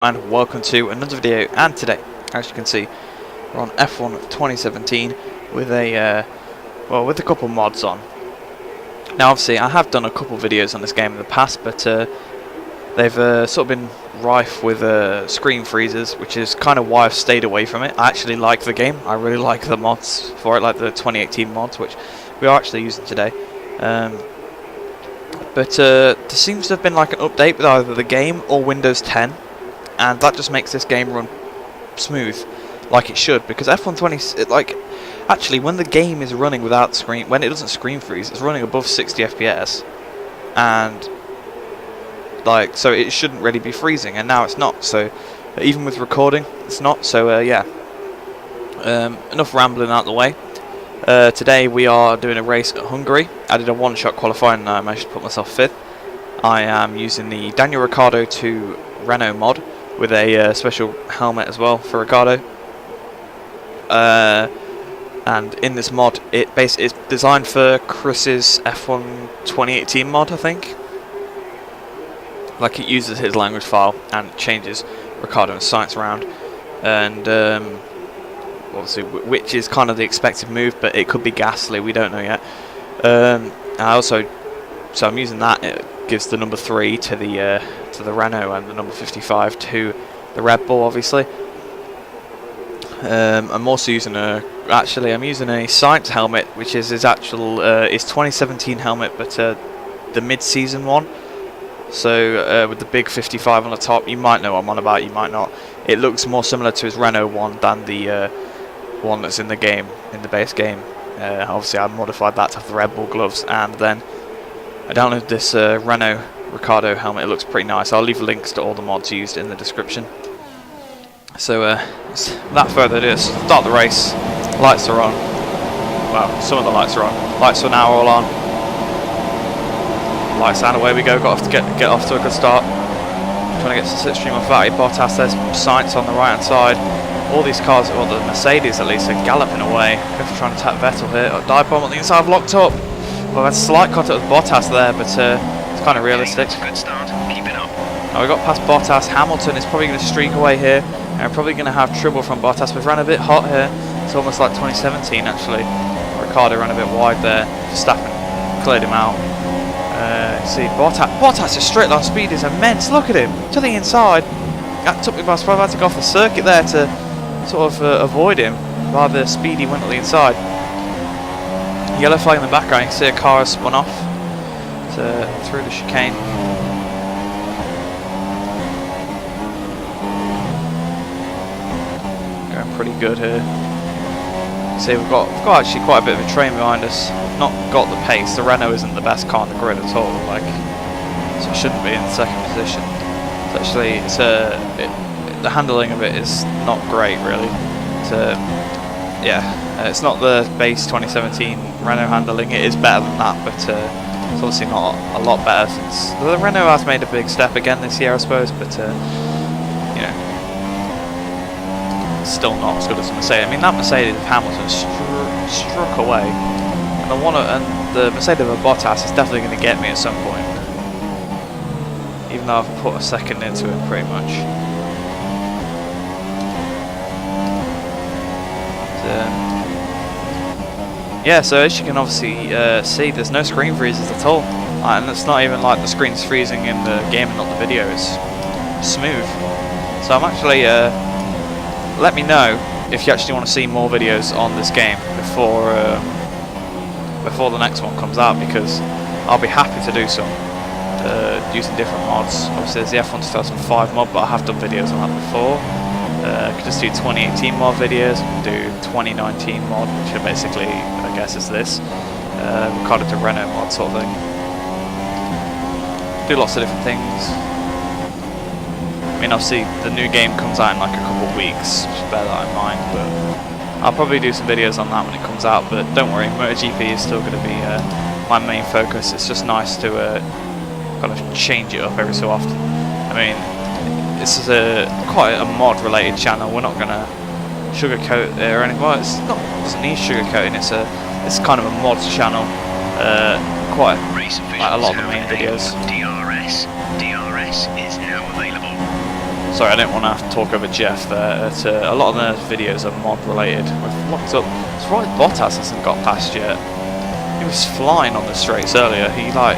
And welcome to another video. And today, as you can see, we're on F1 2017 with a with a couple mods on. Now obviously I have done a couple videos on this game in the past, but they've sort of been rife with screen freezes, which is kind of why I've stayed away from it. I actually like the game. I really like the mods for it, like the 2018 mods, which we are actually using today. But there seems to have been like an update with either the game or Windows 10, and that just makes this game run smooth, like it should. Because F1 20, actually, when the game is running without screen, when it doesn't screen freeze, it's running above 60 FPS, and so it shouldn't really be freezing, and now it's not. So even with recording, it's not. So yeah, enough rambling out the way. Today we are doing a race at Hungary. I did a one-shot qualifying and I managed to put myself 5th. I am using the Daniel Ricciardo Renault mod with a special helmet as well for Ricciardo. And in this mod, it's designed for Chris's F1 2018 mod, I think. Like, it uses his language file and changes Ricciardo and Sainz around, and obviously, which is kind of the expected move, but it could be ghastly, we don't know yet. So I'm using that. It gives the number 3 to the Renault and the number 55 to the Red Bull, obviously. I'm also using I'm using a Sainz helmet, which is his actual his 2017 helmet, but the mid-season one. So with the big 55 on the top. You might know what I'm on about, you might not. It looks more similar to his Renault one than the one that's in the game, in the base game. Obviously I modified that to have the Red Bull gloves, and then I downloaded this Renault Ricciardo helmet. It looks pretty nice. I'll leave links to all the mods used in the description. So without further ado, let's start the race. Lights are on. Well, some of the lights are on. Lights are now all on. Lights and away we go. Got to get off to a good start. Trying to get some slipstream off that. Bottas, there's Sainz on the right hand side. All these cars, well, the Mercedes at least, are galloping away. They're trying to attack Vettel here. Dive bomb on the inside, I've locked up. Well, that's a slight contact with Bottas there, but it's kind of realistic. Good start. Keep it up. Now we got past Bottas. Hamilton is probably going to streak away here, and we're probably going to have trouble from Bottas. We've ran a bit hot here. It's almost like 2017 actually. Ricciardo ran a bit wide there. Verstappen cleared him out. See, Bottas' straight line speed is immense. Look at him to the inside. That took me by surprise. I had to go off the circuit there to sort of avoid him. Rather speedy went on the inside. Yellow flag in the background. You can see a car has spun off through the chicane. Going pretty good here. See, we've got actually quite a bit of a train behind us. We've not got the pace. The Renault isn't the best car on the grid at all. So it shouldn't be in the second position. It's actually the handling of it is not great, really. It's not the base 2017 Renault handling. It is better than that, but it's obviously not a lot better since the Renault has made a big step again this year, I suppose. But you know, it's still not as good as the Mercedes. I mean, that Mercedes of Hamilton struck away, and the Mercedes of Bottas is definitely going to get me at some point. Even though I've put a second into it, pretty much. Yeah, so as you can obviously see, there's no screen freezes at all, and it's not even like the screen's freezing in the game and not the video. It's smooth. So I'm actually let me know if you actually want to see more videos on this game before the next one comes out, because I'll be happy to do some using different mods. Obviously there's the F1 2005 mod, but I have done videos on that before. I could just do 2018 mod videos, do 2019 mod, which are basically, I guess, is this Ricciardo to Renault mod sort of thing. Do lots of different things. I mean, obviously the new game comes out in like a couple of weeks, which is better than I mind, but I'll probably do some videos on that when it comes out. But don't worry, MotoGP is still going to be my main focus. It's just nice to kind of change it up every so often. I mean, this is quite a mod related channel. We're not going to sugarcoat it or anything. Well, it doesn't need sugarcoating. It's kind of a mods channel. Quite like a lot of the main videos. DRS is now available. Sorry, I didn't want to have to talk over Jeff there. A lot of the videos are mod related. We've locked up. It's right, Bottas hasn't got past yet. He was flying on the straights earlier. He like,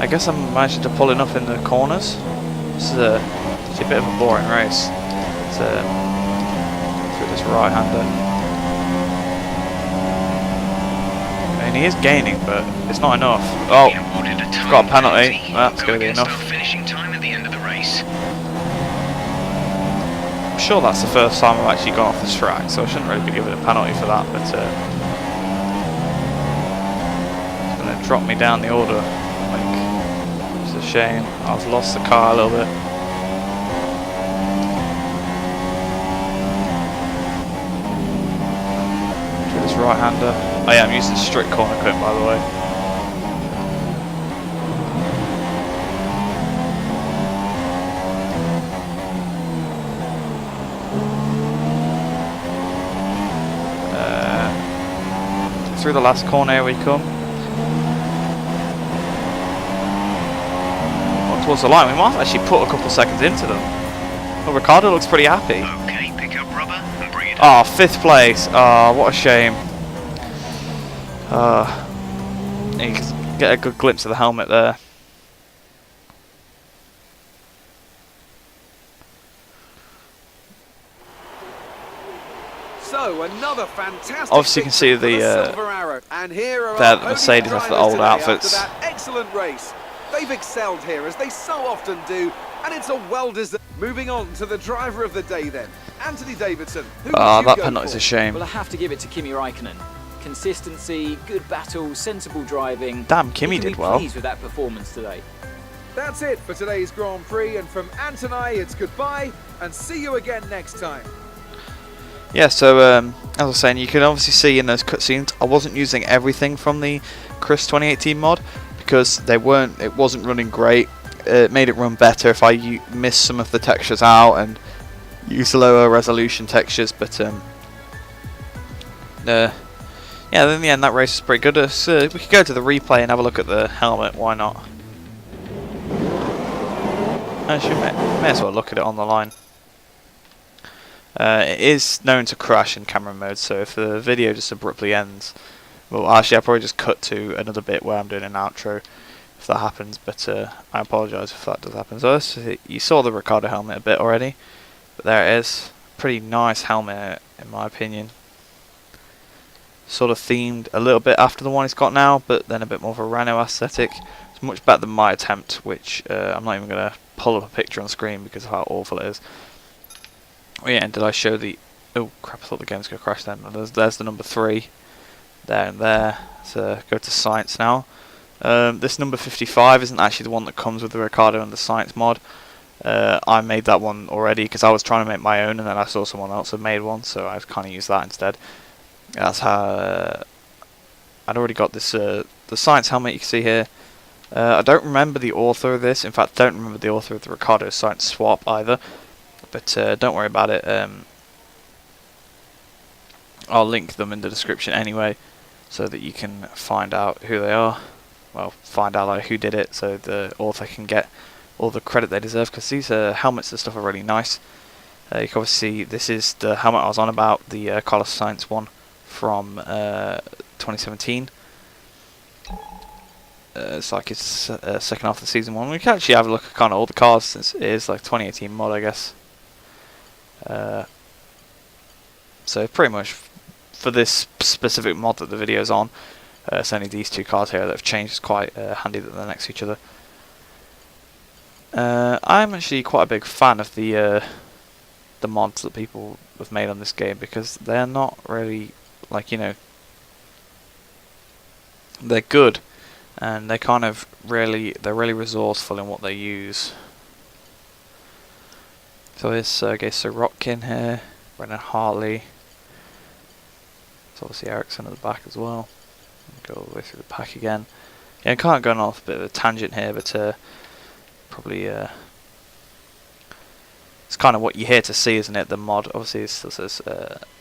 I guess I'm managing to pull enough in the corners. This is a bit of a boring race. It's through this right-hander. I mean, he is gaining, but it's not enough. Oh, got a penalty. That's going to be enough. I'm sure that's the first time I've actually gone off this track, so I shouldn't really be given a penalty for that. But it's going to drop me down the order. Like, it's a shame. I've lost the car a little bit. This right-hander. Oh yeah, I'm using strict corner clip, by the way. Through the last corner, here we come. Towards the line, we might have actually put a couple seconds into them. Well, Ricciardo looks pretty happy. Okay, pick up rubber and bring it Oh, 5th place. Oh, what a shame. You can get a good glimpse of the helmet there. So another fantastic. Obviously, you can see the Mercedes have the old outfits. That excellent race. They've excelled here as they so often do, and it's a well-deserved. Moving on to the driver of the day then, Anthony Davidson. That penalty's a shame. Well, I have to give it to Kimi Räikkönen. Consistency, good battle, sensible driving. Damn, Kimi did well. Pleased with that performance today. That's it for today's Grand Prix, and from Ant and I, it's goodbye, and see you again next time. Yeah, so as I was saying, you can obviously see in those cutscenes, I wasn't using everything from the Chris 2018 mod because it wasn't running great. It made it run better if I missed some of the textures out and use lower resolution textures. But yeah, in the end, that race is pretty good. So we could go to the replay and have a look at the helmet. Why not? Actually, may as well look at it on the line. It is known to crash in camera mode, so if the video just abruptly ends, well, actually I'll probably just cut to another bit where I'm doing an outro if that happens, but I apologise if that does happen. So you saw the Ricciardo helmet a bit already, but there it is. Pretty nice helmet in my opinion. Sort of themed a little bit after the one he's got now, but then a bit more of a Renault aesthetic. It's much better than my attempt, which I'm not even going to pull up a picture on screen because of how awful it is. Oh yeah, and did I show the... Oh crap, I thought the game was going to crash then. There's the number 3. There and there. So go to Science now. This number 55 isn't actually the one that comes with the Ricciardo and the Science mod. I made that one already because I was trying to make my own and then I saw someone else had made one, so I've kind of used that instead. That's how... I'd already got this the Science helmet you can see here. I don't remember the author of this. In fact, I don't remember the author of the Ricciardo Science swap either. But don't worry about it. I'll link them in the description anyway, so that you can find out who they are. Well, find out like who did it, so the author can get all the credit they deserve. Because these helmets and stuff are really nice. You can obviously see this is the helmet I was on about, the Carlos Sainz one from 2017. It's like it's second half of the season one. We can actually have a look at kind of all the cars since it is like 2018 mod, I guess. So pretty much for this specific mod that the video's on, it's only these two cars here that have changed. It's quite handy that they're next to each other. I'm actually quite a big fan of the mods that people have made on this game because they're not really like, you know, they're good and they kind of they're really resourceful in what they use. So this Geyser Rotkin here, Brennan Hartley. There's obviously Ericsson at the back as well. Go all the way through the pack again. Yeah, I'm kind of going off a bit of a tangent here, but probably it's kind of what you're here to see, isn't it? The mod, obviously, it still says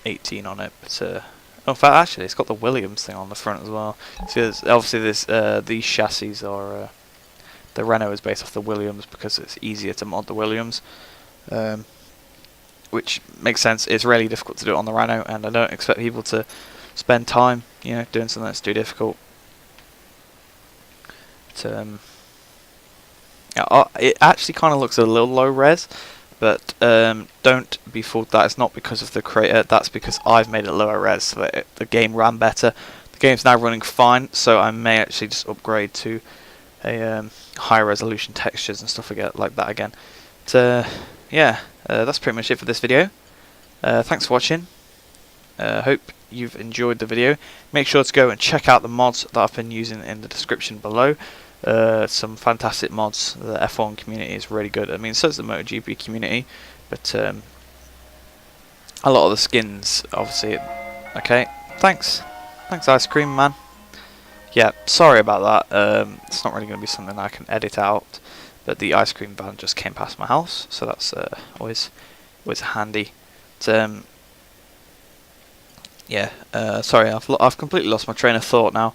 18 on it, but oh, in fact, actually, it's got the Williams thing on the front as well. See, obviously, these chassis are the Renault is based off the Williams because it's easier to mod the Williams. which makes sense. It's really difficult to do it on the Renault, and I don't expect people to spend time, doing something that's too difficult. It actually kind of looks a little low res, but don't be fooled. That is not because of the creator. That's because I've made it lower res, so that the game ran better. The game's now running fine, so I may actually just upgrade to a higher resolution textures and stuff like that again. But yeah, that's pretty much it for this video. Thanks for watching. Hope you've enjoyed the video. Make sure to go and check out the mods that I've been using in the description below. Some fantastic mods. The F1 community is really good. I mean, so is the MotoGP community, but a lot of the skins, obviously. Okay, thanks Ice Cream Man. Yeah, sorry about that. It's not really going to be something I can edit out, but the ice cream van just came past my house, so that's always handy. But, yeah, sorry, I've completely lost my train of thought now.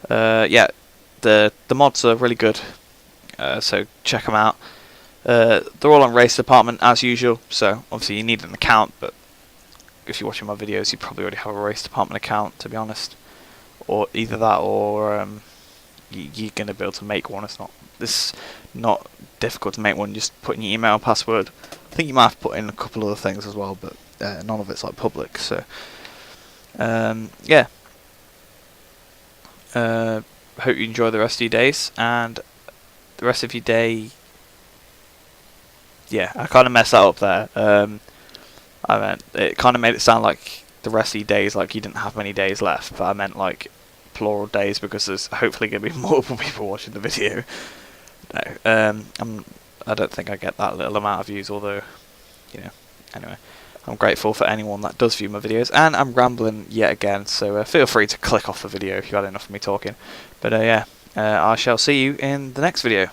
Yeah, the mods are really good, so check them out. They're all on Race Department as usual, so obviously you need an account, but if you're watching my videos, you probably already have a Race Department account, to be honest. Or either that, or you're going to be able to make one. It's not difficult to make one. Just put in your email password. I think you might have to put in a couple other things as well, but none of it's like public. So yeah. Hope you enjoy the rest of your days, and the rest of your day. Yeah, I kind of messed that up there. I meant it kind of made it sound like the rest of your days, like you didn't have many days left, but I meant like plural days, because there's hopefully going to be multiple people watching the video. No, I don't think I get that little amount of views, although, anyway, I'm grateful for anyone that does view my videos, and I'm rambling yet again, so feel free to click off the video if you had enough of me talking. But yeah, I shall see you in the next video.